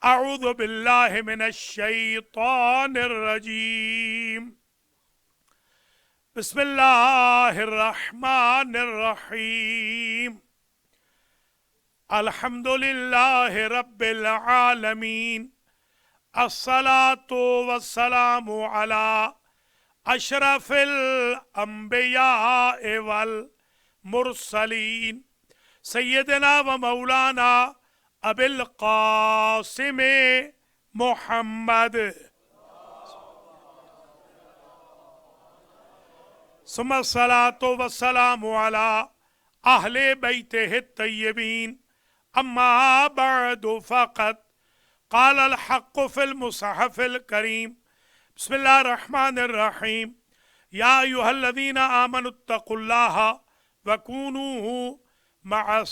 अऊज़ु बिल्लाहि मिनश्शैतानिर्रजीम। बिस्मिल्लाहिर्रहमानिर्रहीम। अल्हम्दुलिल्लाहि रब्बिल आलमीन। अस्सलातु वस्सलामु अला अशरफिल अंबिया वल मुरसलीन सय्यदना व मौलाना अबिल कासिम मुहम्मद सुम्मस्सलातु वस्सलामु अला अहले बैतिहि तय्यबीन। अम्मा बअदु फ़क़द क़ाल अल हक़्क़ु फ़िल मुसहफ़िल करीम। बिस्मिल्लाहिर रहमानिर रहीम। या अय्युहल्लज़ीना आमनुत्तक़ुल्लाह व कूनू मअस्सादिक़ीन।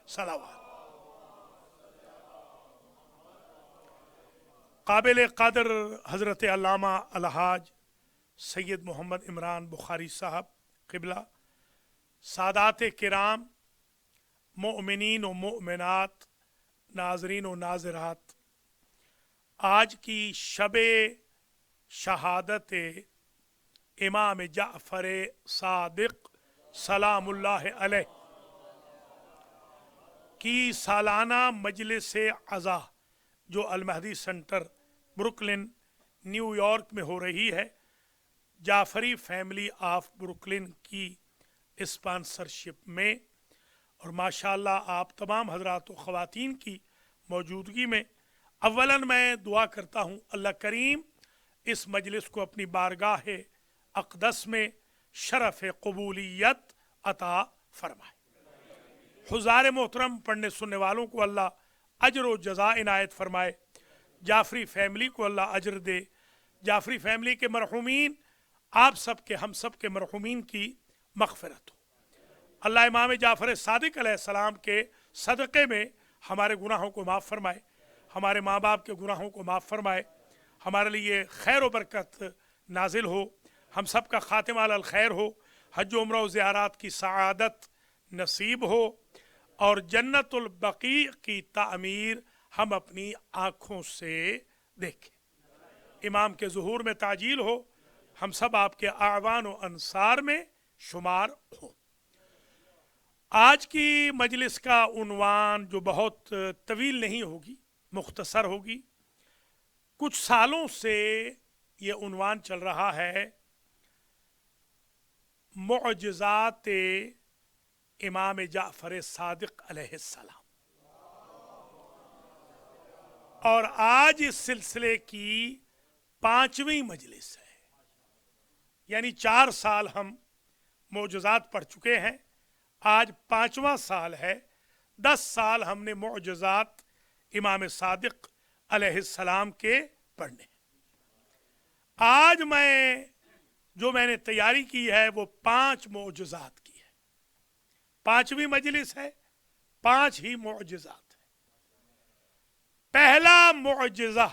सलावत। काबिल क़द्र हज़रत अल्लामा अलहाज सैयद मोहम्मद इमरान बुखारी साहब क़िबला, सादात किराम, मोमिनीन व मोमिनात, नाज़रीन व नाज़रात, आज की शबे शहादत इमाम जाफ़र सादिक़ सलामुल्लाह अलैह की सालाना मजलिस अज़ा जो अल महदी सेंटर ब्रुकलिन न्यूयॉर्क में हो रही है, जाफ़री फैमिली ऑफ ब्रुकलिन की स्पॉन्सरशिप में, और माशाअल्लाह आप तमाम हज़रात व ख़वातीन की मौजूदगी में, अव्वलन मैं दुआ करता हूँ अल्लाह करीम इस मजलिस को अपनी बारगाह अक़दस में शरफ़ क़बूलियत अता फ़रमाए। हुज़ार मोहतरम पढ़ने सुनने वालों को अल्लाह अजर व जज़ा इनायत फ़रमाए। जाफ़री फैमिली को अल्लाह अजर दे। जाफ़री फैमिली के मरहूमीन, आप सब के हम सब के मरहूमीन की मग़फ़िरत हो। अल्लाह इमाम जाफ़र सादिक़ अलैहिस्सलाम के सदक़े में हमारे गुनाहों को माफ़ फ़रमाए, हमारे माँ बाप के गुनाहों को माफ़ फ़रमाए, हमारे लिए खैर व बरकत नाजिल हो, हम सब का ख़ातिमा अलल खैर हो, हज व उम्रा व ज़ियारत की सआदत नसीब हो, और जन्नतुल बक़ी की तामीर हम अपनी आँखों से देखें। इमाम के ज़ुहूर में ताजील हो, हम सब आपके आवान व अंसार में शुमार हो। आज की मजलिस का उन्वान जो बहुत तवील नहीं होगी, मुख्तसर होगी। कुछ सालों से ये उन्वान चल रहा है मुअजिज़ात इमाम जाफ़र सादिक़ अलैहिस्सलाम, और आज इस सिलसिले की 5वीं मजलिस है। यानी 4 साल हम मुअजिज़ात पढ़ चुके हैं, आज 5वां साल है। 10 साल हमने मुअजिज़ात इमाम सादिक़ अलैहिस्सलाम के पढ़ने। आज मैंने तैयारी की है वो 5 मुअजिज़ात की है। 5वीं मजलिस है, 5 ही मुअजिज़ात है। पहला मुअजिज़ा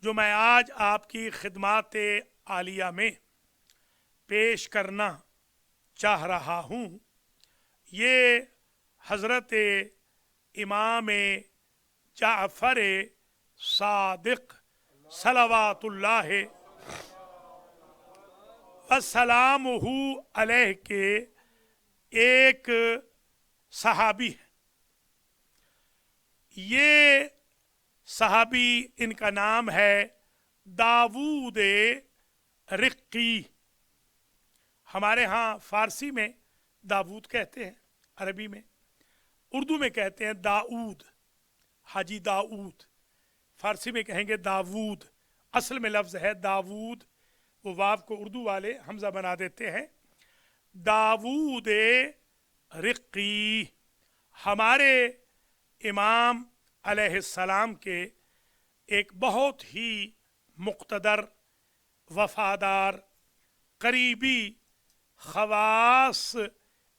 जो मैं आज आपकी खिदमात आलिया में पेश करना चाह रहा हूँ, ये हज़रत इमाम जाफ़र सादिक़ सलावतुल्लाह वस्सलामुहु अलैह के एक सहाबी है। ये सहाबी, इनका नाम है दाऊद रिक्की। हमारे यहाँ फ़ारसी में दाऊद कहते हैं, अरबी में, उर्दू में कहते हैं दाऊद, हाजी दाऊद। फ़ारसी में कहेंगे दाऊद। असल में लफ्ज़ है दाऊद, वो वाव को उर्दू वाले हमज़ा बना देते हैं। दाऊद रिक्की हमारे इमाम अलैहिस्सलाम के एक बहुत ही मुक़्तदर, वफ़ादार, करीबी ख़वास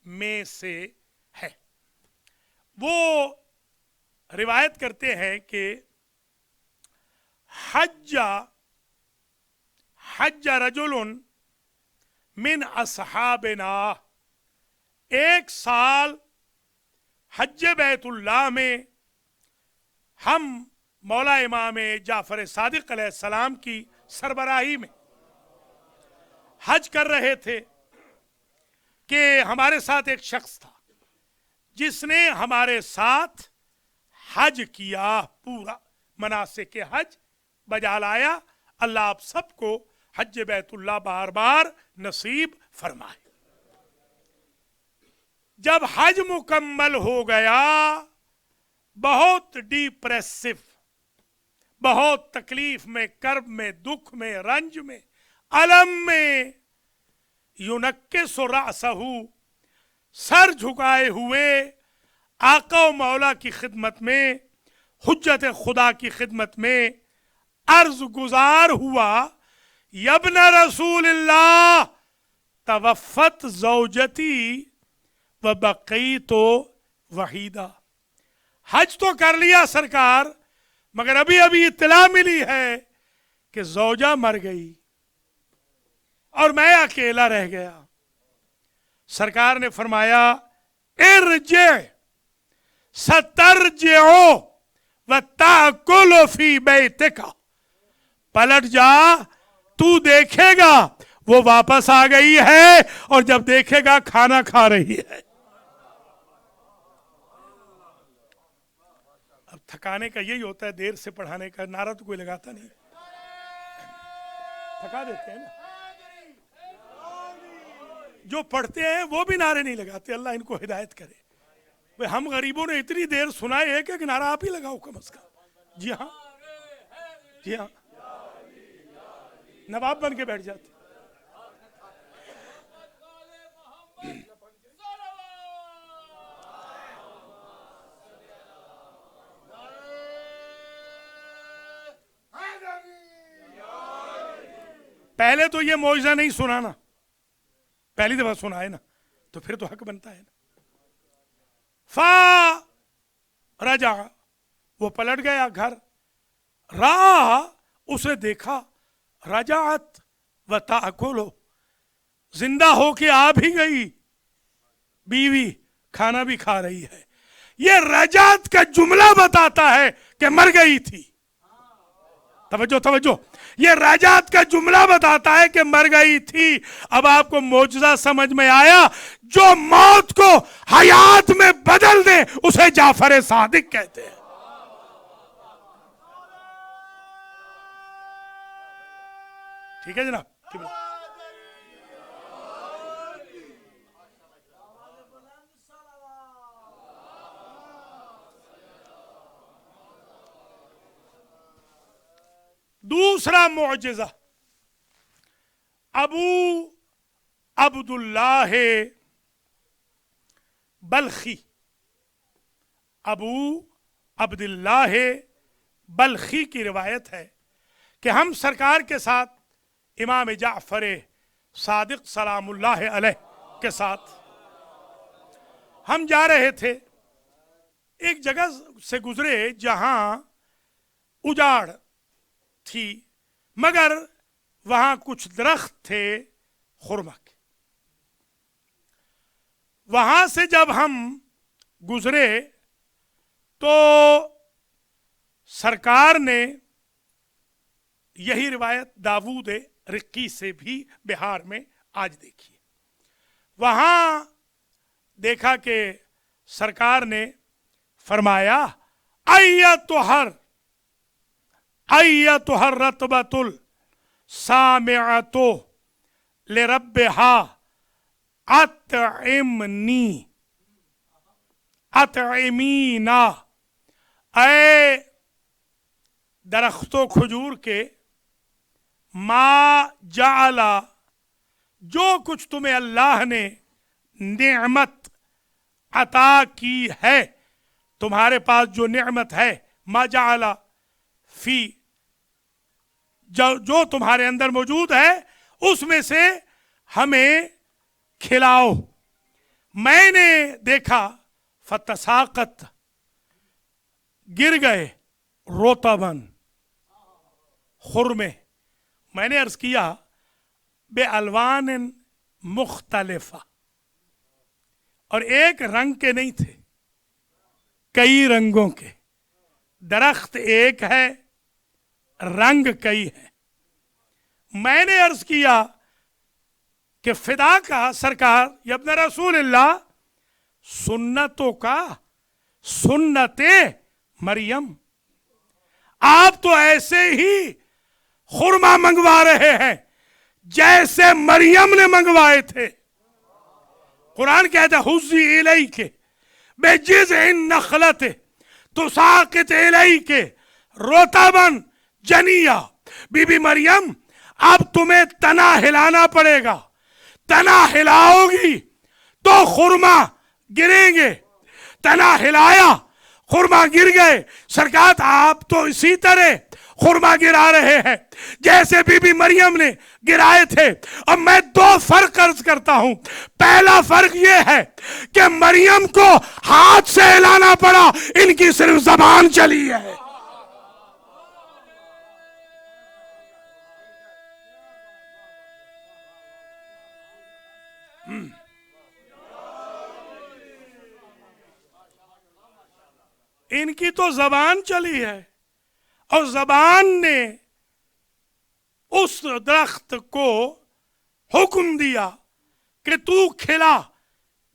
में से है। वो रिवायत करते हैं कि हज्ज रजुलन मिन अस्हाबिना, एक साल हज बैतुल्लाह में हम मौला इमाम जाफर सादिक अलैहिस्सलाम की सरबराही में हज कर रहे थे कि हमारे साथ एक शख्स था जिसने हमारे साथ हज किया, पूरा मनासिक हज बजा लाया। अल्लाह आप सबको हज बैतुल्लाह बार बार नसीब फरमाए। जब हज मुकम्मल हो गया, बहुत डिप्रेसिव, बहुत तकलीफ में, कर्ब में, दुख में, रंज में, अलम में, युनक्किसु रअसहु, सर झुकाए हुए आका व मौला की खिदमत में, हुज्जत खुदा की खिदमत में अर्ज गुजार हुआ, यब्न रसूलिल्लाह तवफ़्फ़त ज़ौजती व बक़ीतु वहीदा। हज तो कर लिया सरकार, मगर अभी अभी इत्तला मिली है कि ज़ौजा मर गई और मैं अकेला रह गया। सरकार ने फरमाया, इरजे सतरजिओ व ताकुलु फी बैतिका, पलट जा, तू देखेगा वो वापस आ गई है और जब देखेगा खाना खा रही है। अब थकाने का यही होता है, देर से पढ़ाने का नारा तो कोई लगाता नहीं, थका देते हैं ना। जो पढ़ते हैं वो भी नारे नहीं लगाते, अल्लाह इनको हिदायत करे। भाई हम गरीबों ने इतनी देर सुना है कि नारा आप ही लगाओ कम से कम। जी हाँ, जी हाँ, नवाब बन के बैठ जाते। पहले तो ये मौजज़ा नहीं सुनाना, पहली दफा सुना है ना, तो फिर तो हक बनता है ना। फा रजा, वो पलट गया घर। रा, उसे देखा, रजात व ताकुलो, जिंदा होके आ भी गई, बीवी खाना भी खा रही है। ये रजात का जुमला बताता है कि मर गई थी। तवज्जो तवज्जो, ये रजात का जुमला बताता है कि मर गई थी। अब आपको मौजज़ा समझ में आया? जो मौत को हयात में बदल दे उसे जाफर सादिक कहते हैं। ठीक है जनाब। दूसरा मुअजिज़ा, अबू अब्दुल्लाह बल्खी, अबू अब्दुल्लाह बल्खी की रिवायत है कि हम सरकार के साथ इमाम जाफर सादिक सलामुल्लाह अलैह के साथ हम जा रहे थे। एक जगह से गुजरे जहां उजाड़ थी, मगर वहां कुछ दरख्त थे खुरमा के। वहां से जब हम गुजरे तो सरकार ने, यही रिवायत दाऊद रिक्की से भी बिहार में आज देखी है, वहां देखा कि सरकार ने फरमाया, अय्यतुहर रतबतुल सामिअतु लिरब्बिहा अतइमीना, ऐ दरख्तो खजूर के, मा जाला, जो कुछ तुम्हें अल्लाह ने नेमत अता की है, तुम्हारे पास जो नेमत है, मा जाला फी, जो तुम्हारे अंदर मौजूद है उसमें से हमें खिलाओ। मैंने देखा, फतसाकत, गिर गए, रोतबन, खुरमे। मैंने अर्ज किया, बे अलवान मुख्तलिफा, और एक रंग के नहीं थे, कई रंगों के, दरख्त एक है, रंग कई है। मैंने अर्ज किया कि फिदा का सरकार यब्न रसूलल्लाह, सुन्नतों का सुन्नते मरियम, आप तो ऐसे ही खुरमा मंगवा रहे हैं जैसे मरियम ने मंगवाए थे। कुरान कहता हुज़्ज़ी इलैके बिजिज़्इन नख़लति तुसाक़ित इलैके रुतबन जनिया। बीबी मरियम, अब तुम्हें तना हिलाना पड़ेगा, तना हिलाओगी तो खुरमा गिरेंगे। तना हिलाया, खुरमा गिर गए। सरकार आप तो इसी तरह खुरमा गिरा रहे हैं जैसे बीबी मरियम ने गिराए थे। अब मैं दो फर्क अर्ज करता हूं। पहला फर्क यह है कि मरियम को हाथ से हिलाना पड़ा, इनकी सिर्फ जबान चली है। इनकी तो जबान चली है और जबान ने उस दरख्त को हुक्म दिया कि तू खिला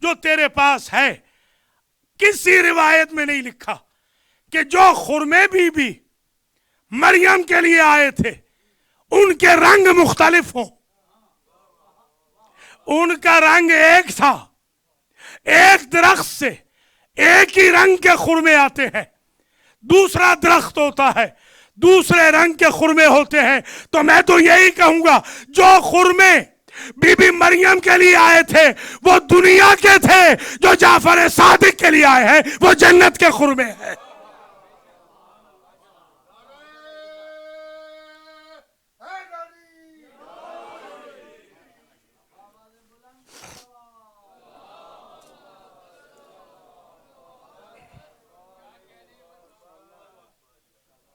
जो तेरे पास है। किसी रिवायत में नहीं लिखा कि जो खुरमे बीबी मरियम के लिए आए थे उनके रंग मुख्तलिफ हों। उनका रंग एक था। एक दरख्त से एक ही रंग के खुरमे आते हैं, दूसरा दरख्त होता है, दूसरे रंग के खुरमे होते हैं। तो मैं तो यही कहूंगा, जो खुरमे बीबी मरियम के लिए आए थे वो दुनिया के थे, जो जाफर सादिक के लिए आए हैं वो जन्नत के खुरमे हैं।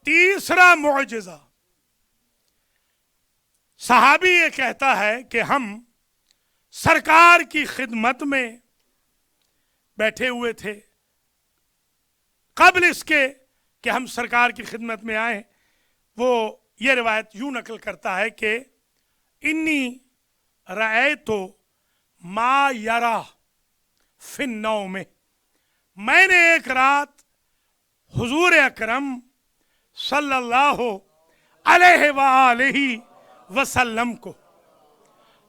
तीसरा मुअजिज़ा, सहाबी ये कहता है कि हम सरकार की खिदमत में बैठे हुए थे। कबल इसके कि हम सरकार की खिदमत में आए, वो ये रिवायत यूं नकल करता है कि इन्नी रअयतु मा यरा फिन्नौ में, मैंने एक रात हुजूर अकरम सल्लल्लाहु अलैहि वसल्लम को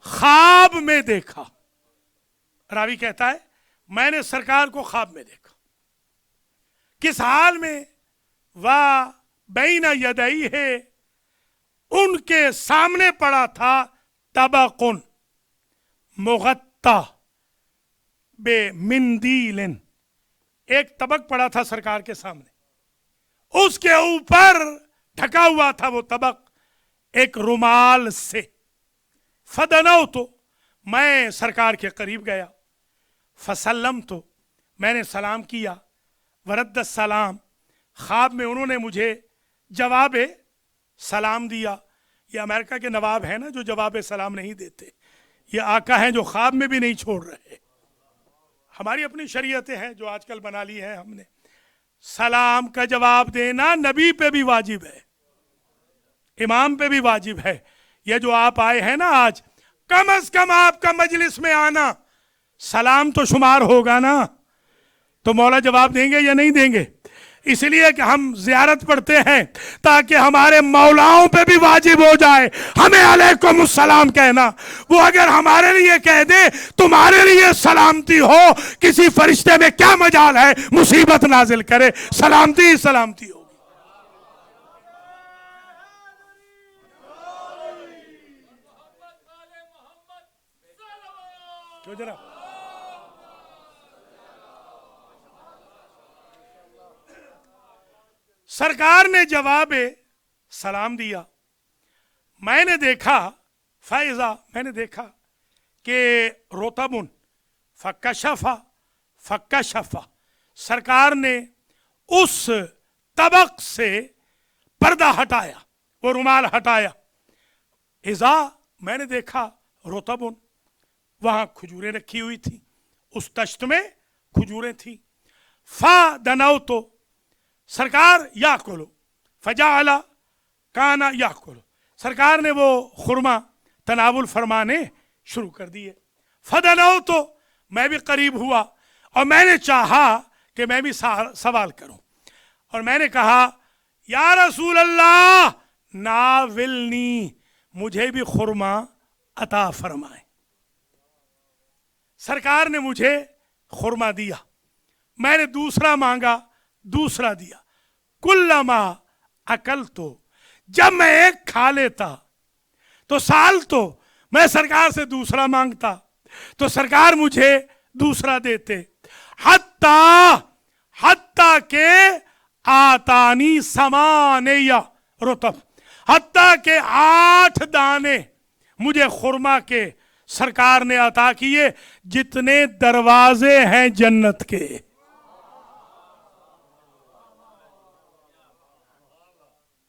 ख्वाब में देखा। रावी कहता है मैंने सरकार को ख्वाब में देखा। किस हाल में? वाह बैना यदई है, उनके सामने पड़ा था तबकुन मुगत्ता बे मिंदीलिन, एक तबक पड़ा था सरकार के सामने, उसके ऊपर ढका हुआ था वो तबक एक रुमाल से। फदनौ, तो मैं सरकार के करीब गया। फसल्लम, तो मैंने सलाम किया। वरद्द सलाम, ख्वाब में उन्होंने मुझे जवाब सलाम दिया। ये अमेरिका के नवाब हैं ना जो जवाब सलाम नहीं देते, ये आका हैं जो ख्वाब में भी नहीं छोड़ रहे। हमारी अपनी शरीयतें हैं जो आजकल बना ली है हमने। सलाम का जवाब देना नबी पे भी वाजिब है, इमाम पे भी वाजिब है। ये जो आप आए हैं ना आज, कम अज कम आपका मजलिस में आना सलाम तो शुमार होगा ना। तो मौला जवाब देंगे या नहीं देंगे? इसलिए कि हम जियारत पढ़ते हैं ताकि हमारे मौलाओं पे भी वाजिब हो जाए हमें अलैकुम सलाम कहना। वो अगर हमारे लिए कह दे तुम्हारे लिए सलामती हो, किसी फरिश्ते में क्या मजाल है मुसीबत नाजिल करे, सलामती ही सलामती होगी। क्यों जरा सरकार ने जवाब सलाम दिया। मैंने देखा फैजा, मैंने देखा कि रोतबुन फक्कशफा फक्कशफा, सरकार ने उस तबक से पर्दा हटाया, वो रुमाल हटाया। इज़ा, मैंने देखा रोतबुन, वहां खजूरें रखी हुई थी, उस तश्त में खजूरें थी। फदनौतो, सरकार याकुलु, फजाअला काना याकुलु, सरकार ने वो खुरमा तनावुल फरमाने शुरू कर दिए। फदनौतो, मैं भी करीब हुआ और मैंने चाहा कि मैं भी सवाल करूं, और मैंने कहा या रसूल अल्लाह नाविलनी, मुझे भी खुरमा अता फरमाए। सरकार ने मुझे खुरमा दिया, मैंने दूसरा मांगा, दूसरा दिया। कुल्लमा अकल तो, जब मैं एक खा लेता तो साल तो मैं सरकार से दूसरा मांगता तो सरकार मुझे दूसरा देते। हत्ता के आतानी समानेया रुतब, हत्ता के 8 दाने मुझे खुरमा के सरकार ने अता किए जितने दरवाजे हैं जन्नत के।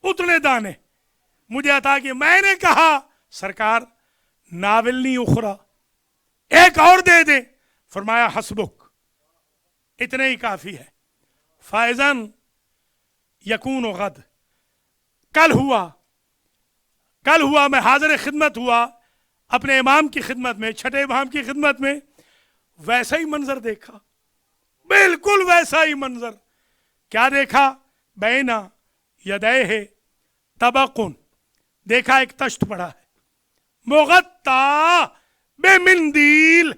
उतने दाने मुझे अता किए। मैंने कहा सरकार नाविलनी उखरा, एक और दे दे। फरमाया हसबुक, इतने ही काफी है। फायजन यकून गद, कल हुआ मैं हाजिर खिदमत हुआ अपने इमाम की खिदमत में, छठे इमाम की खिदमत में। वैसा ही मंजर देखा, बिल्कुल वैसा ही मंजर। क्या देखा? बैना यदय है तबकुन, देखा एक तश्त पड़ा है, मुगत्ता बेमिंदील,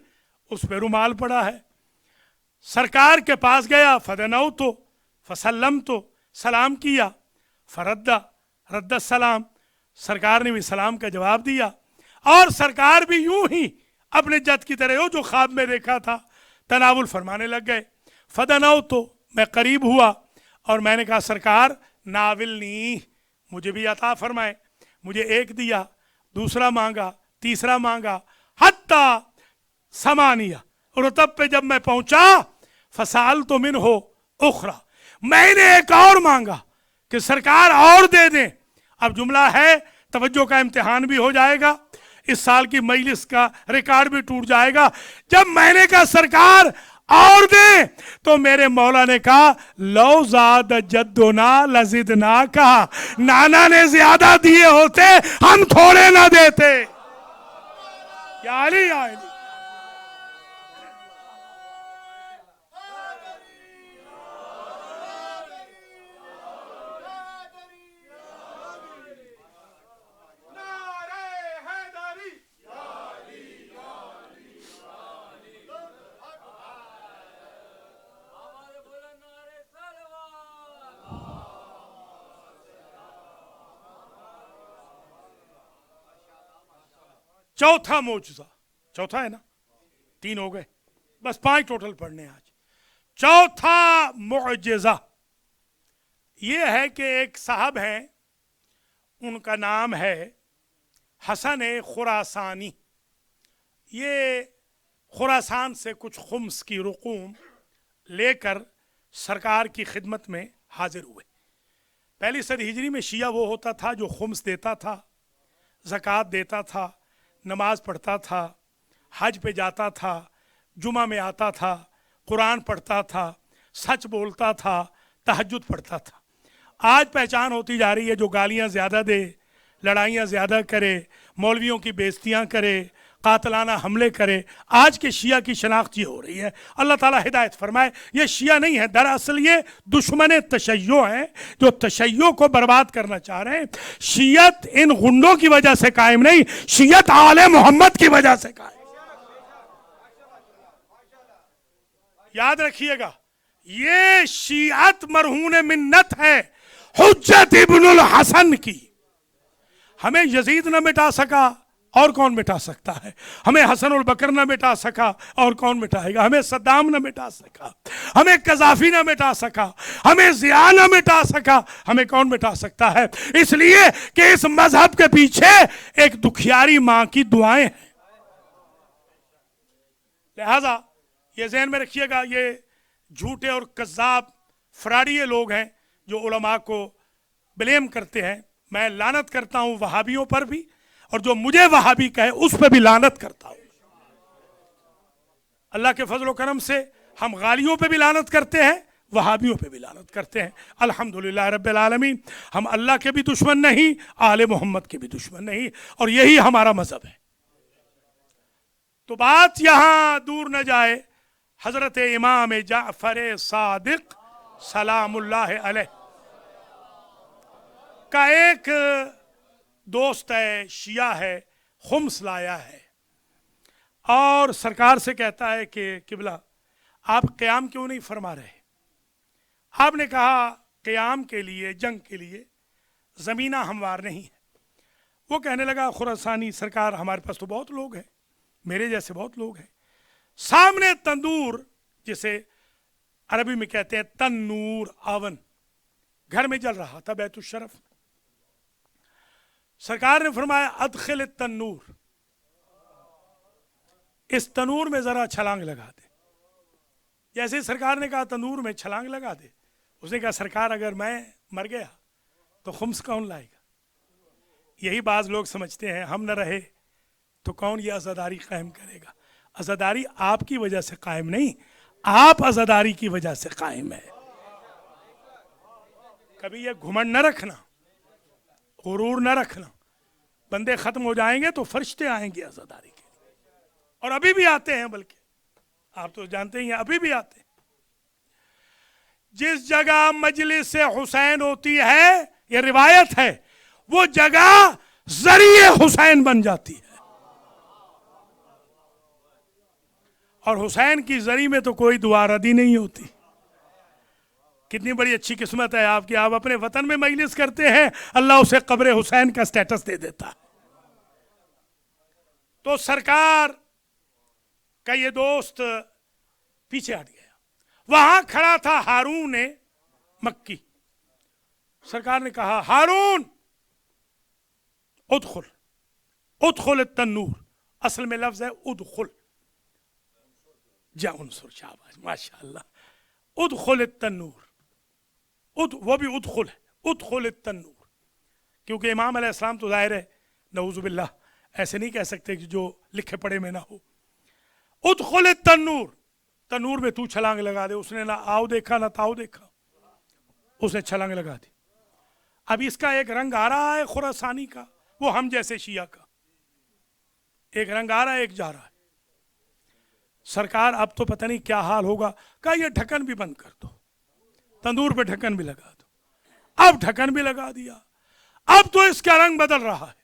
उस पे रुमाल पड़ा है। सरकार के पास गया, फदनौ तो फसल्लम तो, सलाम किया। फरद्दा रद्द सलाम, सरकार ने भी सलाम का जवाब दिया। और सरकार भी यूं ही अपने जद की तरह हो जो ख्वाब में देखा था तनावुल फरमाने लग गए। फदनौ तो, मैं करीब हुआ और मैंने कहा सरकार नाविलनी, मुझे भी अता फरमाए। मुझे एक दिया, दूसरा मांगा, तीसरा मांगा। हत्ता समानिया रुतब पे जब मैं पहुंचा, फसाल तो मिन हो उखरा, मैंने एक और मांगा कि सरकार और दे दें। अब जुमला है, तवज्जो का इम्तिहान भी हो जाएगा, इस साल की मजलिस का रिकॉर्ड भी टूट जाएगा। जब मैंने कहा सरकार और दे, तो मेरे मौला ने कहा लो ज़ाद जद्दुना लज़िदना, कहा नाना ने ज्यादा दिए होते हम थोड़े ना देते। या अली, या अली। चौथा मौजूदा, चौथा है ना, 3 हो गए, बस 5 टोटल पढ़ने आज। चौथा मुअजिज़ा ये है कि एक साहब हैं, उनका नाम है हसन खुरासानी। ये खुरासान से कुछ खुम्स की रुकूम लेकर सरकार की खिदमत में हाजिर हुए। पहली सदी हिजरी में शिया वो होता था जो खुम्स देता था, ज़कात देता था, नमाज पढ़ता था, हज पे जाता था, जुमा में आता था, कुरान पढ़ता था, सच बोलता था, तहज्जुद पढ़ता था। आज पहचान होती जा रही है जो गालियां ज़्यादा दे, लड़ाइयां ज़्यादा करे, मौलवियों की बेइज्जतियां करे, कातलाना हमले करे। आज के शिया की शनाख्त ये हो रही है। अल्लाह ताला हिदायत फरमाए, ये शिया नहीं है, दरअसल ये दुश्मन तशय्यो हैं जो तशय्यो को बर्बाद करना चाह रहे हैं। शियत इन गुंडों की वजह से कायम नहीं, शियत आले मोहम्मद की वजह से कायम। याद रखिएगा, ये शियत मरहून मिन्नत है हुज्जत इब्नुल हसन की। हमें यजीद न मिटा सका और कौन मिटा सकता है? हमें हसनुल बकर न मिटा सका और कौन मिटाएगा? हमें सद्दाम न मिटा सका, हमें कज़ाफी न मिटा सका, हमें ज़िया न मिटा सका, हमें कौन मिटा सकता है? इसलिए कि इस मजहब के पीछे एक दुखियारी मां की दुआएं हैं। लिहाजा ये ज़हन में रखिएगा, ये झूठे और कज़्ज़ाब फराडिये लोग हैं जो उलमा को ब्लेम करते हैं। मैं लानत करता हूं वहाबियों पर भी, और जो मुझे वहाबी कहे उस पर भी लानत करता हूं। अल्लाह के फजल व करम से हम गालियों पे भी लानत करते हैं, वहाबियों पे भी लानत करते हैं। अल्हम्दुलिल्लाह रब्बिल आलमीन, हम अल्लाह के भी दुश्मन नहीं, आले मोहम्मद के भी दुश्मन नहीं, और यही हमारा मजहब है। तो बात यहां दूर न जाए, हजरत इमाम जाफर सादिक सलामुल्लाह अलैह का एक दोस्त है, शिया है, खुम्स लाया है और सरकार से कहता है कि किबला आप क़याम क्यों नहीं फरमा रहे। आपने कहा क़याम के लिए, जंग के लिए ज़मीना हमवार नहीं है। वो कहने लगा खुरासानी सरकार, हमारे पास तो बहुत लोग हैं, मेरे जैसे बहुत लोग हैं। सामने तंदूर, जिसे अरबी में कहते हैं तन्नूर, आवन, घर में जल रहा था बैतुल शरफ। सरकार ने फरमाया अदखिल तन्नूर, इस तनूर में जरा छलांग लगा दे। जैसे ही सरकार ने कहा तनूर में छलांग लगा दे, उसने कहा सरकार अगर मैं मर गया तो खुम्स कौन लाएगा। यही बाज लोग समझते हैं हम न रहे तो कौन ये आज़ादारी कायम करेगा। आज़ादारी आपकी वजह से कायम नहीं, आप आज़ादारी की वजह से कायम है। कभी ये घुमंड न रखना, गुरूर न रखना। बंदे खत्म हो जाएंगे तो फरिश्ते आएंगे आज़ादारी के लिए, और अभी भी आते हैं, बल्कि आप तो जानते ही हैं अभी भी आते हैं। जिस जगह मजलिस हुसैन होती है, ये रिवायत है, वो जगह जरिए हुसैन बन जाती है। और हुसैन की जरी में तो कोई दुआ रदी नहीं होती। कितनी बड़ी अच्छी किस्मत है आपकी, आप अपने वतन में मजलिस करते हैं, अल्लाह उसे कब्र हुसैन का स्टेटस दे देता है। तो सरकार का ये दोस्त पीछे हट गया। वहां खड़ा था हारून मक्की। सरकार ने कहा हारून उदखुल, उदखुल तन्नूर, असल में लफ्ज है उदखुल, जा उनसुर, शाबाश माशाअल्लाह। उदखुल तन्नूर, वो भी उदखुल है, उदखुल तन्नूर, क्योंकि इमाम अलैहिस्सलाम तो जाहिर है नऊजुबिल्लाह ऐसे नहीं कह सकते कि जो लिखे पढ़े में ना हो। उदखुल तन्नूर, तन्नूर में तू छलांग लगा दे। उसने ना आओ देखा ना ताओ देखा, उसने छलांग लगा दी। अब इसका एक रंग आ रहा है खुरासानी का, वो हम जैसे शिया का एक रंग आ रहा है, एक जा रहा है। सरकार अब तो पता नहीं क्या हाल होगा। कहा ये ढक्कन भी बंद कर दो, तंदूर पे ढक्कन भी लगा दो। अब ढक्कन भी लगा दिया, अब तो इसका रंग बदल रहा है।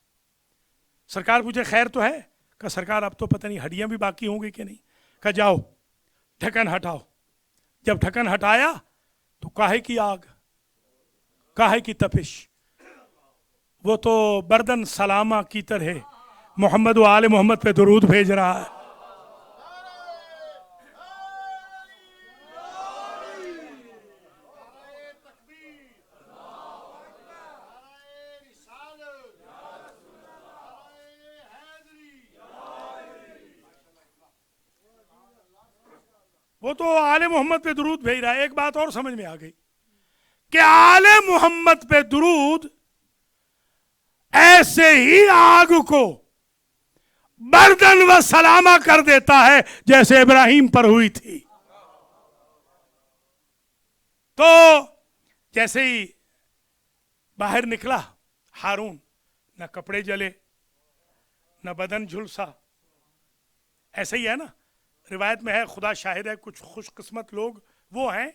सरकार पूछे खैर तो है। कहा सरकार अब तो पता नहीं हड्डियां भी बाकी होंगी कि नहीं। कहा जाओ ढक्कन हटाओ। जब ढक्कन हटाया तो काहे की आग, काहे की तपिश, वो तो बर्दन सलामा की तरह मोहम्मद व आले मोहम्मद पे दुरूद भेज रहा है। वो तो आले मोहम्मद पे दुरूद भेज रहा है। एक बात और समझ में आ गई कि आले मोहम्मद पे दुरूद ऐसे ही आग को बर्दन व सलामा कर देता है जैसे इब्राहिम पर हुई थी। तो जैसे ही बाहर निकला हारून, न कपड़े जले न बदन झुलसा। ऐसे ही है ना, रिवायत में है, खुदा शाहिद है, कुछ खुशकिस्मत लोग वो हैं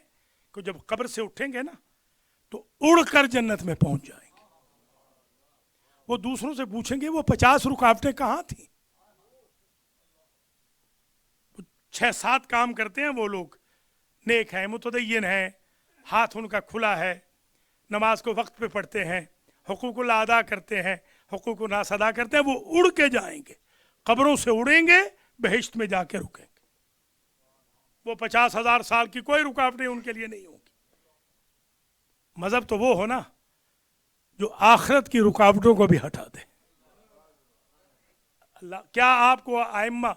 कि जब कब्र से उठेंगे ना तो उड़कर जन्नत में पहुंच जाएंगे। वो दूसरों से पूछेंगे वो 50 रुकावटें कहां थी। 6-7 काम करते हैं वो लोग, नेक हैं, मुतदय्यिन हैं, हाथ उनका खुला है, नमाज को वक्त पे पढ़ते हैं, हुकूकुल अदा करते हैं, हुकूकुल नास अदा करते हैं। वो उड़ के जाएंगे, कब्रों से उड़ेंगे, बहिश्त में जाके रुकेंगे। वो 50,000 साल की कोई रुकावटें उनके लिए नहीं होगी। मजहब तो वो हो ना जो आखिरत की रुकावटों को भी हटा दे। अल्लाह, क्या आपको आइम्मा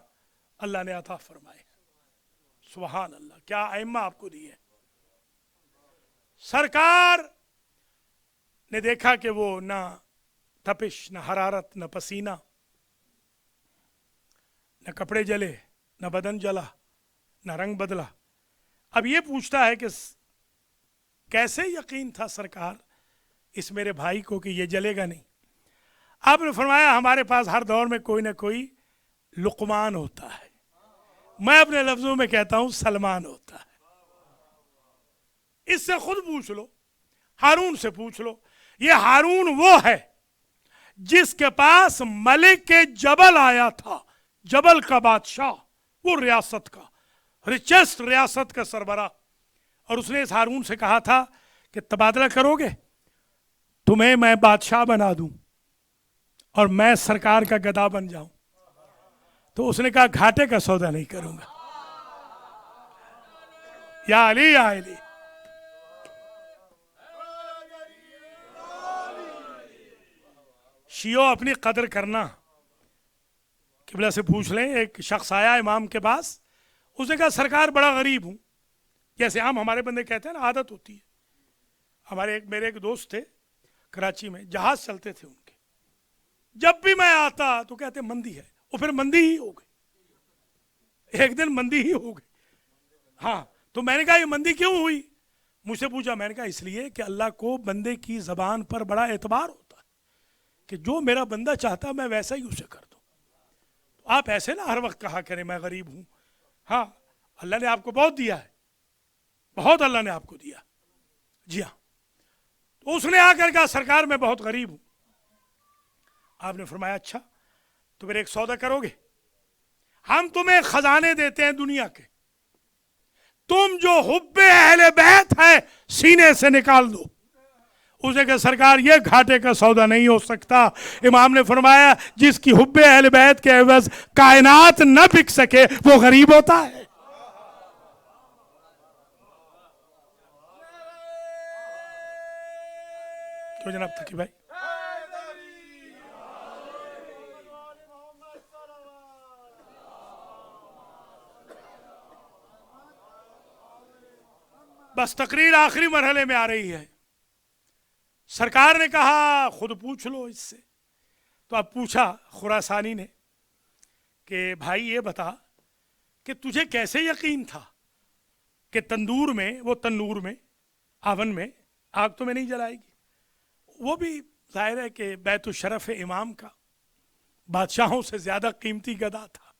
अल्लाह ने अता फरमाए, सुभान अल्लाह, क्या आइम्मा आपको दिए। सरकार ने देखा कि वो ना तपिश, न हरारत, न पसीना, न कपड़े जले, न बदन जला, न रंग बदला। अब ये पूछता है कि कैसे यकीन था सरकार इस मेरे भाई को कि ये जलेगा नहीं। आपने फरमाया हमारे पास हर दौर में कोई ना कोई लुकमान होता है, मैं अपने लफ्जों में कहता हूं सलमान होता है। इससे खुद पूछ लो, हारून से पूछ लो। ये हारून वो है जिसके पास मलिक के जबल आया था, जबल का बादशाह, वो रियासत का रिचेस्ट रियासत का सरबरा, और उसने इस हारून से कहा था कि तबादला करोगे, तुम्हें मैं बादशाह बना दूं और मैं सरकार का गधा बन जाऊं। तो उसने कहा घाटे का सौदा नहीं करूंगा। या अली या अली। शियो अपनी कदर करना। किबला से पूछ लें, एक शख्स आया इमाम के पास, उसने कहा सरकार बड़ा गरीब हूं। जैसे आम हमारे बंदे कहते हैं ना, आदत होती है। मेरे एक दोस्त थे कराची में, जहाज चलते थे उनके, जब भी मैं आता तो कहते मंदी है, और फिर मंदी ही हो गई। एक दिन मंदी ही हो गई। हाँ, तो मैंने कहा ये मंदी क्यों हुई? मुझसे पूछा, मैंने कहा इसलिए कि अल्लाह को बंदे की जबान पर बड़ा एतबार होता है कि जो मेरा बंदा चाहता मैं वैसा ही उसे कर दूं। तो आप ऐसे ना हर वक्त कहा करें मैं गरीब हूं। हाँ, अल्लाह ने आपको बहुत दिया है, बहुत अल्लाह ने आपको दिया। जी हाँ। तो उसने आकर कहा सरकार मैं बहुत गरीब हूं। आपने फरमाया अच्छा, तो फिर एक सौदा करोगे, हम तुम्हें खजाने देते हैं दुनिया के, तुम जो हुब्बे अहले बैत है सीने से निकाल दो। उसने कहा सरकार ये घाटे का सौदा नहीं हो सकता। इमाम ने फरमाया जिसकी हुब्बे अहले बैत के एवज कायनात न बिक सके वो गरीब होता है। क्यों जनाब तकी भाई? बस तकरीर आखिरी मरहले में आ रही है। सरकार ने कहा खुद पूछ लो इससे। तो अब पूछा खुरासानी ने कि भाई ये बता कि तुझे कैसे यकीन था कि तंदूर में, वो तंदूर में, आवन में आग तो में नहीं जलाएगी। वो भी जाहिर है कि बैतुल शरफ इमाम का बादशाहों से ज्यादा कीमती गदा था।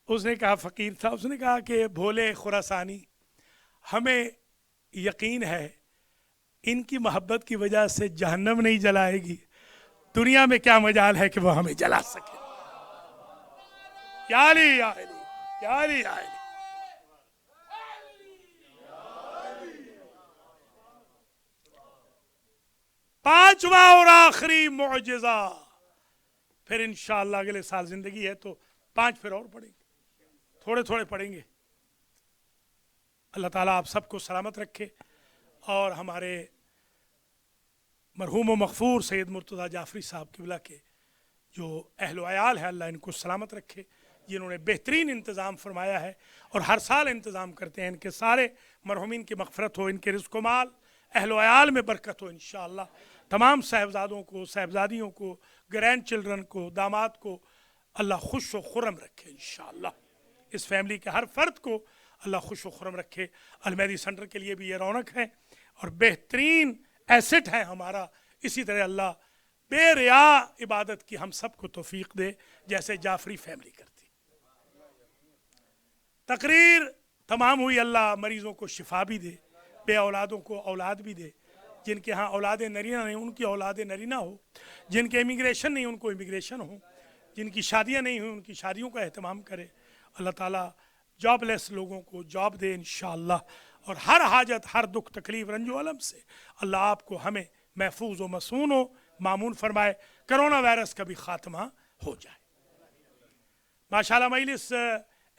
उसने कहा फकीर था, उसने कहा कि भोले खुरासानी हमें यकीन है इनकी मोहब्बत की वजह से जहन्नम नहीं जलाएगी, दुनिया में क्या मजाल है कि वो हमें जला सके। या अली या अली या अली या अली। पांचवा और आखिरी मुअजिजा, फिर इंशाअल्लाह अगले साल जिंदगी है तो 5 फिर और पढ़ेंगे, थोड़े थोड़े पढ़ेंगे। अल्लाह ताला आप सबको सलामत रखे और हमारे मरहूम व मग़फ़ूर सैयद मुर्तज़ा जाफ़री साहब क़िबला के जो अहल अयाल है अल्लाह इनको सलामत रखे, जिन्होंने बेहतरीन इंतज़ाम फरमाया है और हर साल इंतज़ाम करते हैं। इनके सारे मरहूमीन की मग़फ़रत हो, इनके रिज़्क़ व माल अहल अयाल में बरकत हो इंशाअल्लाह। तमाम साहिबजादों को, साहिबजादियों को, ग्रैंड चिल्ड्रन को, दामाद को अल्लाह खुश व खुर्रम रखे इंशाअल्लाह। इस फैमिली के हर फ़र्द को अल्लाह खुश व खुर्रम रखे। अल-मेहदी सेंटर के लिए भी ये रौनक है और बेहतरीन एसेट है हमारा। इसी तरह अल्लाह बेरिया इबादत की हम सबको तौफीक दे जैसे जाफरी फैमिली करती। तकरीर तमाम हुई, अल्लाह मरीजों को शिफा भी दे, बे औलादों को औलाद भी दे, जिनके यहाँ औलाद नरीना नहीं उनकी औलाद नरीना हो, जिनके इमिग्रेशन नहीं उनको इमिग्रेशन हो, जिनकी शादियाँ नहीं हुई उनकी शादियों का एहतमाम करे। अल्लाह ताला जॉबलेस लोगों को जॉब दे इंशाअल्लाह, और हर हाजत, हर दुख तकलीफ रंजो अलम से अल्लाह आपको हमें महफूज व मसून हो मामून फरमाए। कोरोना वायरस का भी खात्मा हो जाए। माशाअल्लाह मजलिस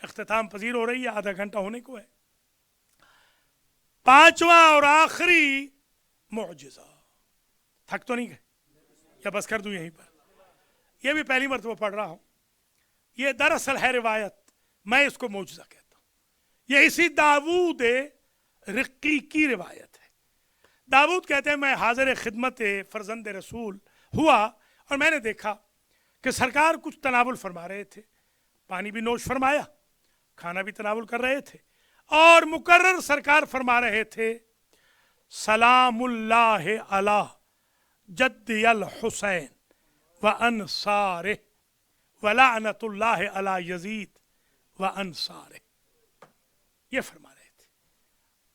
इख्तिताम पजीर हो रही है, आधा घंटा होने को है। पांचवा और आखिरी मुअजिज़ा, थक तो नहीं गए या बस कर दूं यहीं पर? यह भी पहली मरतबा पढ़ रहा हूं। यह दरअसल है रिवायत, मैं इसको मुअजिज़ा कहता हूं। यह इसी दाऊद रिक्की की रिवायत है। दाऊद कहते हैं मैं हाजिर खिदमत फरजंद रसूल हुआ और मैंने देखा कि सरकार कुछ तनावुल फरमा रहे थे, पानी भी नोश फरमाया, खाना भी तनावुल कर रहे थे, और मुकर्रर सरकार फरमा रहे थे सलामुल्लाह अला जद्दी अल हुसैन व अंसारे व लानतुल्लाह अला यजीद व अंसारे। ये फरमा रहे थे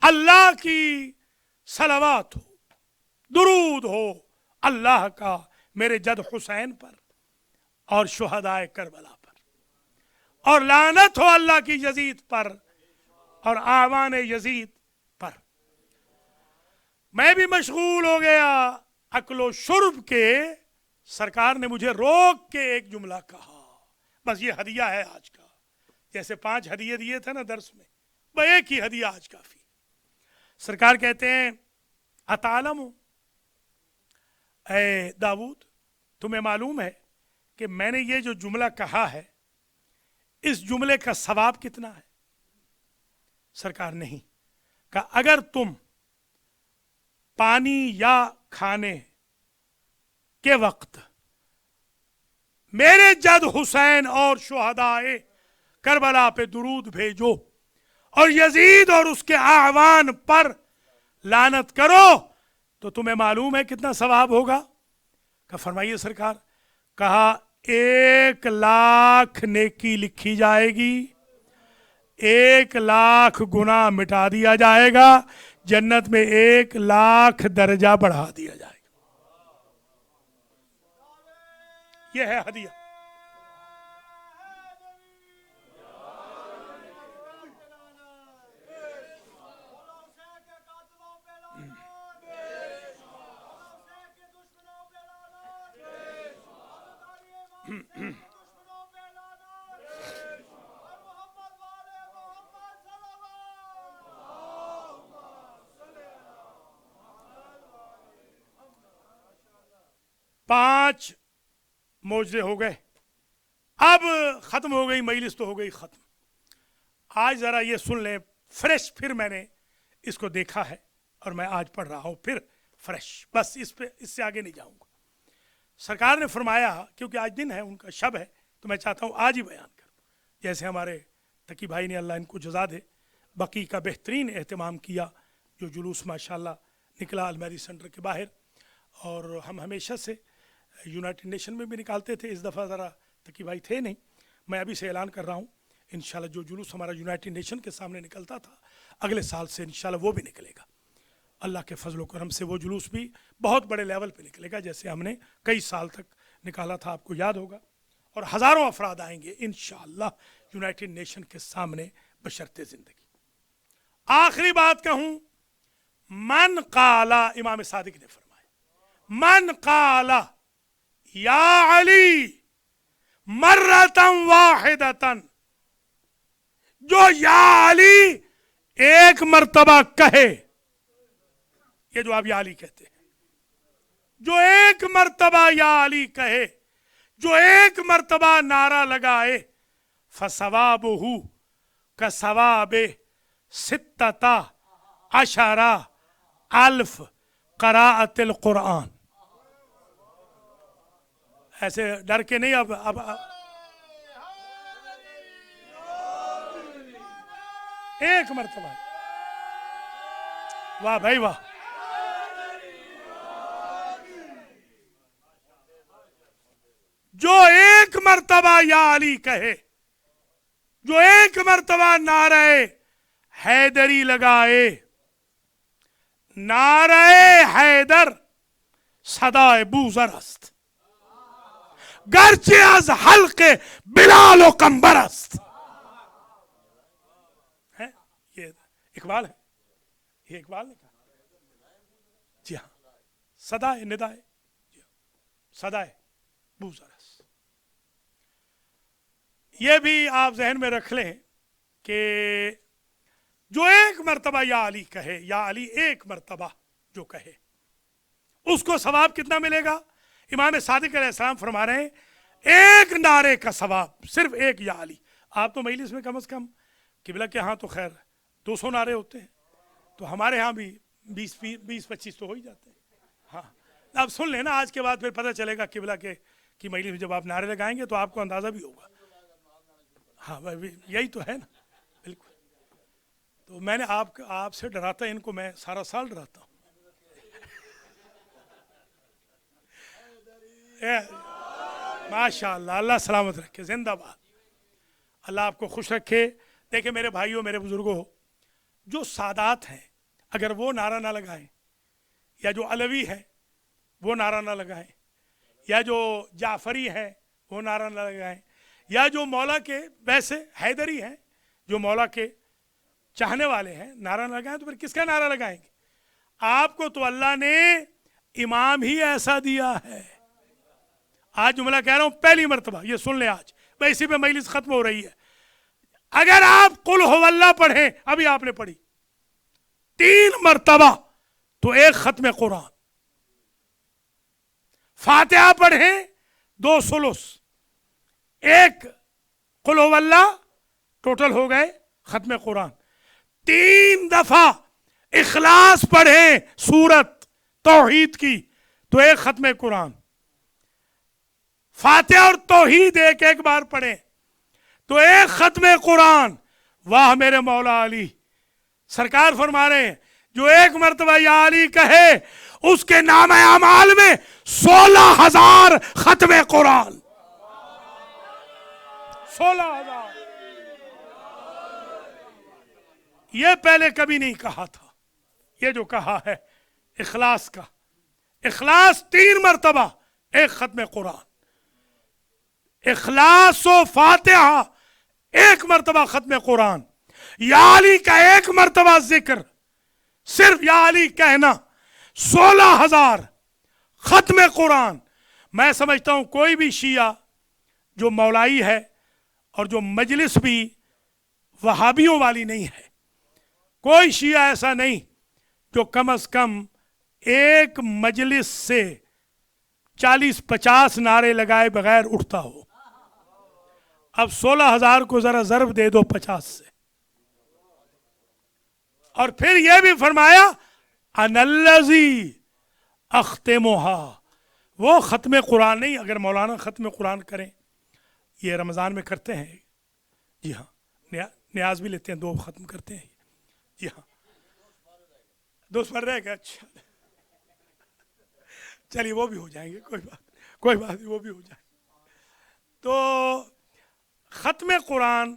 अल्लाह की सलावत हो, दुरूद हो अल्लाह का मेरे जद हुसैन पर और शुहदाए करबला पर, और लानत हो अल्लाह की यजीद पर और आवान यजीद पर। मैं भी मशगूल हो गया अक्लो शुर्ब के, सरकार ने मुझे रोक के एक जुमला कहा, बस ये हदिया है आज का। जैसे 5 हदिये दिए थे ना दर्स में, बस एक ही हदिया आज काफी। सरकार कहते हैं अतालम ए दाऊद, तुम्हें मालूम है कि मैंने ये जो जुमला कहा है, इस जुमले का सवाब कितना है? सरकार नहीं कहा, अगर तुम पानी या खाने के वक्त मेरे जद हुसैन और शुहदाए करबला पे दुरूद भेजो और यजीद और उसके आवान पर लानत करो तो तुम्हें मालूम है कितना सवाब होगा? कहा फरमाइए सरकार। कहा 1 लाख नेकी लिखी जाएगी, 1 लाख गुनाह मिटा दिया जाएगा, जन्नत में 1 लाख दर्जा बढ़ा दिया जाएगा। यह है हदिया। पांच मौजे हो गए, अब खत्म हो गई मजलिस, तो हो गई खत्म। आज जरा ये सुन लें फ्रेश, फिर मैंने इसको देखा है और मैं आज पढ़ रहा हूं फिर फ्रेश, बस इससे आगे नहीं जाऊंगा। सरकार ने फरमाया, क्योंकि आज दिन है उनका, शब है, तो मैं चाहता हूं आज ही बयान करूं। जैसे हमारे तकी भाई ने, अल्लाह इनको जज़ा दे, बकी का बेहतरीन एहतमाम किया, जो जुलूस माशाल्लाह निकला अलमहदी सेंटर के बाहर, और हम हमेशा से यूनाइटेड नेशन में भी निकालते थे। इस दफ़ा ज़रा तकी भाई थे नहीं, मैं अभी से ऐलान कर रहा हूँ इंशाल्लाह जो जुलूस हमारा यूनाइटेड नेशन के सामने निकलता था, अगले साल से इंशाल्लाह वो भी निकलेगा। अल्लाह के फजल करम से वो जुलूस भी बहुत बड़े लेवल पे निकलेगा, जैसे हमने कई साल तक निकाला था, आपको याद होगा। और हज़ारों अफराद आएंगे इंशाअल्लाह यूनाइटेड नेशन के सामने बशर्ते ज़िंदगी। आखिरी बात कहूँ, मन काला, इमाम सादिक ने फरमाया, मन काला या अली मर्रतन वाहिदतन, जो या अली एक मर्तबा कहे, ये जो आप या अली कहते हैं, जो एक मर्तबा या अली कहे, जो एक मर्तबा नारा लगाए, फसवाबुहु का सवाबे सित्तता अशरा अल्फ क़राअतिल कुरान। ऐसे डर के नहीं, अब एक मर्तबा, वाह भाई वाह, जो एक मर्तबा या अली कहे, जो एक मर्तबा नारे हैदरी लगाए, नारे हैदर सदाए बूज़र است گرچه از حلق بلال و قنبر است. ہے یہ اقبال ہے، یہ اقبال نے کہا، جی ہاں، صدائے ندائے، جی ہاں، صدائے بوزر است. یہ بھی آپ ذہن میں رکھ لیں کہ جو ایک مرتبہ یا علی کہے، یا علی ایک مرتبہ جو کہے، اس کو ثواب کتنا ملے گا؟ امام صادق علیہ السلام فرما رہے ہیں ایک نعرے کا ثواب، صرف ایک یا علی. آپ تو مجلس میں کم از کم، قبلہ کے ہاں تو خیر 200 نعرے ہوتے ہیں، تو ہمارے ہاں بھی 20-25 تو ہو ہی جاتے ہیں. ہاں اب سن لیں نا، آج کے بعد پھر پتہ چلے گا قبلہ کے کی مجلس میں جب آپ نعرے لگائیں گے تو آپ کو اندازہ بھی ہوگا. ہاں یہی تو ہے نا، بالکل. تو میں نے آپ سے ڈراتا، ان کو میں سارا سال ڈراتا ہوں. ماشاء اللہ، اللہ سلامت رکھے، زندہ باد، اللہ آپ کو خوش رکھے۔ دیکھیں میرے بھائیوں، میرے بزرگوں، جو سادات ہیں اگر وہ نعرہ نہ لگائیں، یا جو علوی ہے وہ نعرہ نہ لگائیں، یا جو جعفری ہے وہ نعرہ نہ لگائیں، یا جو مولا کے ویسے حیدری ہیں جو مولا کے چاہنے والے ہیں نعرہ نہ لگائیں، تو پھر کس کا نعرہ لگائیں گے؟ آپ کو تو اللہ نے امام ہی ایسا دیا ہے۔ آج جملہ کہہ رہا ہوں پہلی مرتبہ، یہ سن لیں آج، بھائی اسی پہ مجلس ختم ہو رہی ہے۔ اگر آپ قل ہو اللہ پڑھیں، ابھی آپ نے پڑھی 3 مرتبہ، تو ایک ختم قرآن، فاتحہ پڑھیں 2 ثلث، ایک قل ہو اللہ، ٹوٹل ہو گئے ختم قرآن۔ 3 دفعہ اخلاص پڑھیں سورت توحید کی، تو ایک ختم قرآن۔ فاتحہ اور توحید ایک ایک بار پڑھیں تو ایک ختم قرآن۔ واہ میرے مولا علی، سرکار فرما رہے ہیں جو ایک مرتبہ یا علی کہے اس کے نام اعمال میں 16,000 ختم قرآن۔ 16,000، یہ پہلے کبھی نہیں کہا تھا، یہ جو کہا ہے اخلاص کا، اخلاص 3 مرتبہ ایک ختم قرآن، اخلاص و فاتحہ ایک مرتبہ ختم قرآن، یا علی کا ایک مرتبہ ذکر، صرف یا علی کہنا 16,000 ختم قرآن۔ میں سمجھتا ہوں کوئی بھی شیعہ جو مولائی ہے اور جو مجلس بھی وہابیوں والی نہیں ہے، کوئی شیعہ ایسا نہیں جو کم از کم ایک مجلس سے 40-50 نعرے لگائے بغیر اٹھتا ہو۔ اب 16,000 کو ذرا ضرب دے دو 50 سے، اور پھر یہ بھی فرمایا ان الذی اختمھا، وہ ختم قرآن نہیں۔ اگر مولانا ختم قرآن کریں، یہ رمضان میں کرتے ہیں، جی ہاں، نیاز بھی لیتے ہیں، 2 ختم کرتے ہیں، جی ہاں، 2 پڑھ رہے گا، اچھا چلیے وہ بھی ہو جائیں گے، کوئی بات نہیں، وہ بھی ہو جائیں گے۔ تو ختم قرآن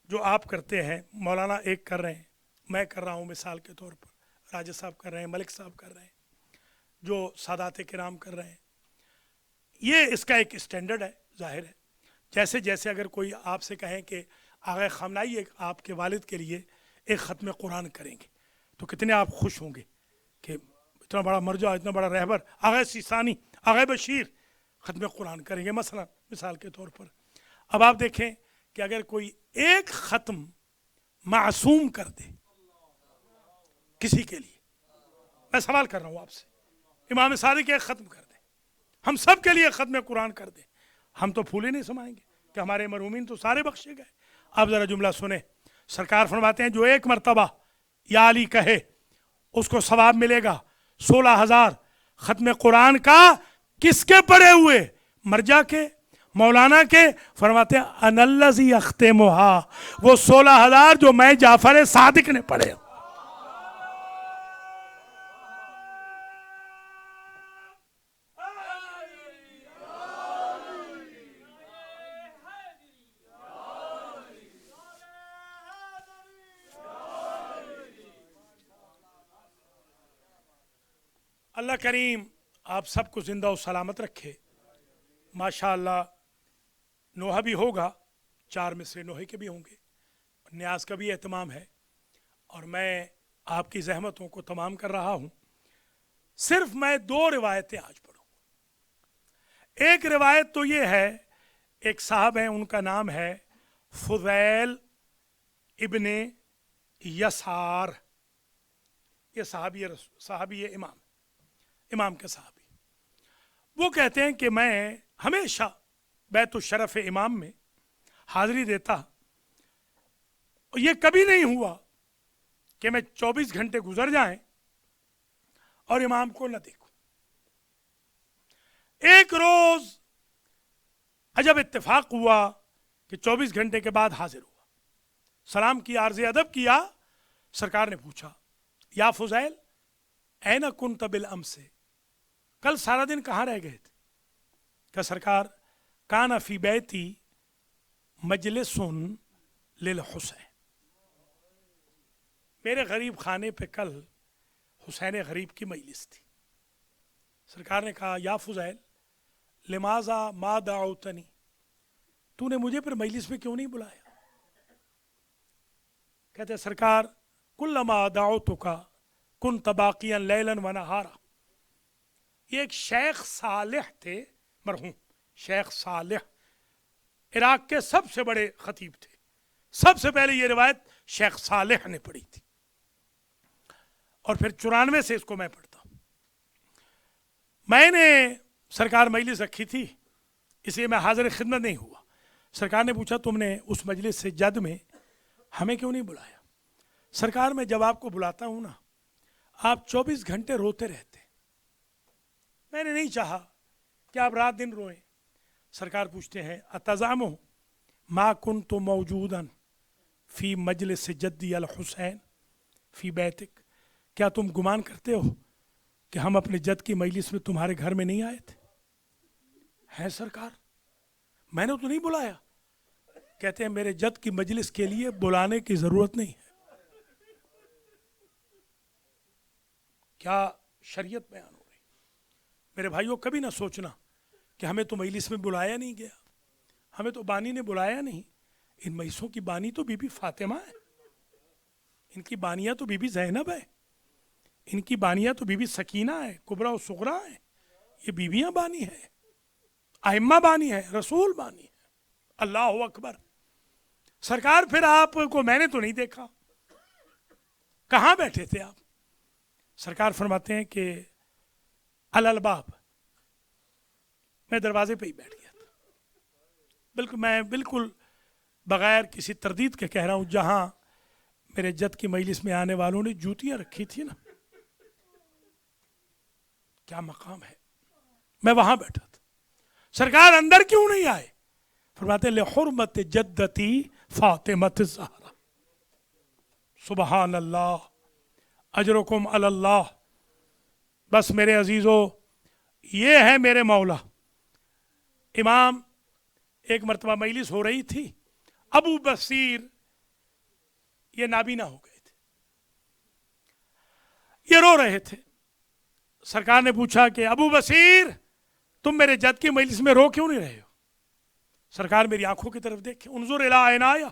جو آپ کرتے ہیں، مولانا ایک کر رہے ہیں، میں کر رہا ہوں مثال کے طور پر، راجہ صاحب کر رہے ہیں، ملک صاحب کر رہے ہیں، جو سادات کرام کر رہے ہیں، یہ اس کا ایک اسٹینڈرڈ ہے، ظاہر ہے۔ جیسے جیسے اگر کوئی آپ سے کہیں کہ آغا خامنائی ایک آپ کے والد کے لیے ایک ختم قرآن کریں گے، تو کتنے آپ خوش ہوں گے کہ اتنا بڑا مرجع، اتنا بڑا رہبر آغا سیستانی، آغا بشیر ختم قرآن کریں گے مثلا، مثال کے طور پر۔ اب آپ دیکھیں کہ اگر کوئی ایک ختم معصوم کر دے کسی کے لیے، میں سوال کر رہا ہوں آپ سے، امام صادق ایک ختم کر دیں، ہم سب کے لیے ختم قرآن کر دیں، ہم تو پھول ہی نہیں سمائیں گے کہ ہمارے مرحومین تو سارے بخشے گئے۔ اب ذرا جملہ سنیں، سرکار فرماتے ہیں جو ایک مرتبہ یا علی کہے اس کو ثواب ملے گا 16,000 ختم قرآن کا۔ کس کے پڑھے ہوئے؟ مرجع کے، مولانا کے۔ فرماتے ہیں ان الذی اختمھا، وہ 16,000 جو میں جعفر صادق نے پڑھے۔ اللہ کریم آپ سب کو زندہ و سلامت رکھے۔ ماشاءاللہ نوحہ بھی ہوگا، 4 میں سے نوحے کے بھی ہوں گے، نیاز کا بھی اہتمام ہے، اور میں آپ کی زحمتوں کو تمام کر رہا ہوں۔ صرف میں 2 روایتیں آج پڑھوں گا۔ ایک روایت تو یہ ہے، ایک صاحب ہیں، ان کا نام ہے فضیل ابن یسار، یہ صحابی امام کے صحابی۔ وہ کہتے ہیں کہ میں ہمیشہ بیت الشرف امام میں حاضری دیتا، یہ کبھی نہیں ہوا کہ میں 24 گھنٹے گزر جائیں اور امام کو نہ دیکھوں۔ ایک روز عجب اتفاق ہوا کہ 24 گھنٹے کے بعد حاضر ہوا، سلام کی، عرض ادب کیا۔ سرکار نے پوچھا یا فضیل این کنت بالامس، کل سارا دن کہاں رہ گئے تھے؟ کہ سرکار کانا فی بیتی مجلسن للحسین، میرے غریب خانے پہ کل حسین غریب کی مجلس تھی. سرکار نے کہا یا فضیل لماذا ما دعوتنی، تو نے مجھے پھر مجلس میں کیوں نہیں بلایا؟ کہتے ہیں سرکار کلما دعوتک کنت باقیا لیلا ونہارا. یہ ایک شیخ صالح تھے، مرحوم شیخ صالح، عراق کے سب سے بڑے خطیب تھے. سب سے پہلے یہ روایت شیخ صالح نے پڑھی تھی اور پھر 94 سے اس کو میں پڑھتا ہوں. میں نے سرکار مجلس رکھی تھی اس لیے میں حاضر خدمت نہیں ہوا. سرکار نے پوچھا تم نے اس مجلس سے جد میں ہمیں کیوں نہیں بلایا؟ سرکار میں جب آپ کو بلاتا ہوں نا آپ 24 گھنٹے روتے رہتے، میں نے نہیں چاہا کہ آپ رات دن روئیں. سرکار پوچھتے ہیں اتزعم ما کنت موجودا فی مجلس جدی الحسین فی بیتک، کیا تم گمان کرتے ہو کہ ہم اپنے جد کی مجلس میں تمہارے گھر میں نہیں آئے تھے؟ ہے سرکار میں نے تو نہیں بلایا. کہتے ہیں میرے جد کی مجلس کے لیے بلانے کی ضرورت نہیں ہے. کیا شریعت بیان ہو رہی. میرے بھائیوں کبھی نہ سوچنا کہ ہمیں تو مجلس میں بلایا نہیں گیا، ہمیں تو بانی نے بلایا نہیں. ان مجلسوں کی بانی تو بی بی فاطمہ ہے، ان کی بانیاں تو بی بی زینب ہے، ان کی بانیاں تو بی بی سکینہ ہے، کبریٰ و صغریٰ ہے. یہ بیویاں بانی ہیں، ائمہ بانی ہے، رسول بانی ہے. اللہ اکبر. سرکار پھر آپ کو میں نے تو نہیں دیکھا، کہاں بیٹھے تھے آپ؟ سرکار فرماتے ہیں کہ علی الباب، میں دروازے پہ ہی بیٹھ گیا تھا. میں بالکل بغیر کسی تردید کے کہہ رہا ہوں، جہاں میرے جد کی مجلس میں آنے والوں نے جوتیاں رکھی تھی نا، کیا مقام ہے، میں وہاں بیٹھا تھا. سرکار اندر کیوں نہیں آئے؟ فرماتے لحرمت جدتی فاطمۃ الزہرا. سبحان اللہ، اجرکم علی اللہ. بس میرے عزیزو، یہ ہے میرے مولا. امام ایک مرتبہ مجلس ہو رہی تھی، ابو بصیر یہ نابینا ہو گئے تھے، یہ رو رہے تھے. سرکار نے پوچھا کہ ابو بصیر تم میرے جد کی مجلس میں رو کیوں نہیں رہے ہو؟ سرکار میری آنکھوں کی طرف دیکھیں، انظر الی عینایا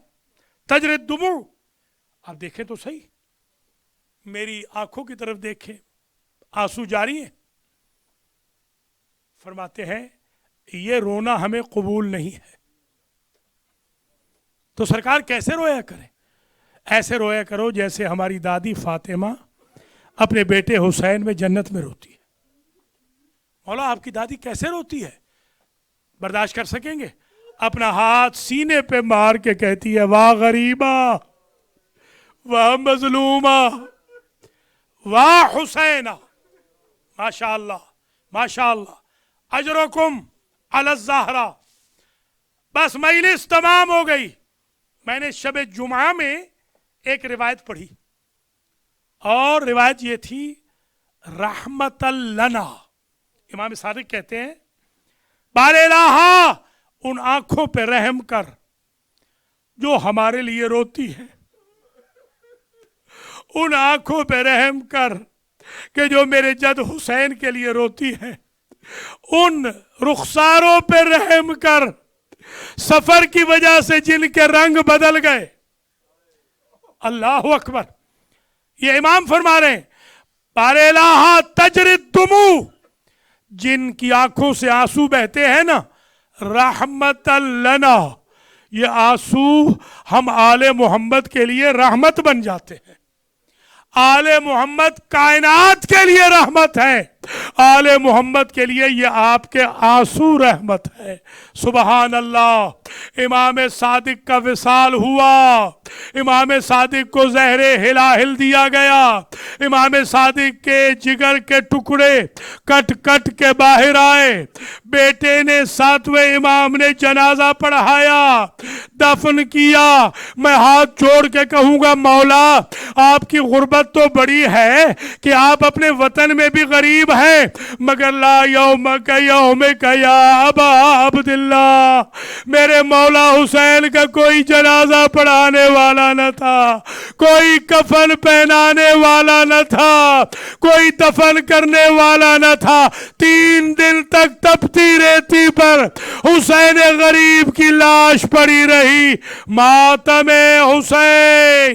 تجری الدموع، آپ دیکھیں تو صحیح، میری آنکھوں کی طرف دیکھیں، آنسو جاری ہیں. فرماتے ہیں یہ رونا ہمیں قبول نہیں ہے. تو سرکار کیسے رویا کریں؟ ایسے رویا کرو جیسے ہماری دادی فاطمہ اپنے بیٹے حسین میں جنت میں روتی ہے. مولا آپ کی دادی کیسے روتی ہے؟ برداشت کر سکیں گے؟ اپنا ہاتھ سینے پہ مار کے کہتی ہے واہ غریبا واہ مظلومہ واہ حسینہ. ماشاء اللہ ماشاء اللہ، اجرکم علی الزہرا. بس مجلس تمام ہو گئی. میں نے شب جمعہ میں ایک روایت پڑھی اور روایت یہ تھی رحمت لنا. امام صادق کہتے ہیں بار الہ ان آنکھوں پہ رحم کر جو ہمارے لیے روتی ہے، ان آنکھوں پہ رحم کر کہ جو میرے جد حسین کے لیے روتی ہے، ان رخساروں پہ رحم کر سفر کی وجہ سے جن کے رنگ بدل گئے. اللہ اکبر. یہ امام فرما رہے ہیں بار الہ تجری الدموع، جن کی آنکھوں سے آنسو بہتے ہیں نا، رحمت لنا، یہ آنسو ہم آل محمد کے لیے رحمت بن جاتے ہیں. آل محمد کائنات کے لیے رحمت ہے، آل محمد کے لیے یہ آپ کے آنسو رحمت ہے. سبحان اللہ. امام صادق کا وصال ہوا، امام صادق کو زہر ہلاہل دیا گیا، امام صادق کے جگر کے ٹکڑے کٹ کٹ کے باہر آئے. بیٹے نے 7ویں امام نے جنازہ پڑھایا، دفن کیا. میں ہاتھ جوڑ کے کہوں گا مولا آپ کی غربت تو بڑی ہے کہ آپ اپنے وطن میں بھی غریب ہیں، مگر لا یوم کا یوم کا یا ابا عبداللہ، میرے مولا حسین کا کوئی جنازہ پڑھانے والا نہ تھا، کوئی کفن پہنانے والا نہ تھا، کوئی دفن کرنے والا نہ تھا۔ 3 دن تک تپتی ریتی پر حسین غریب کی لاش پڑی رہی۔ ماتم حسین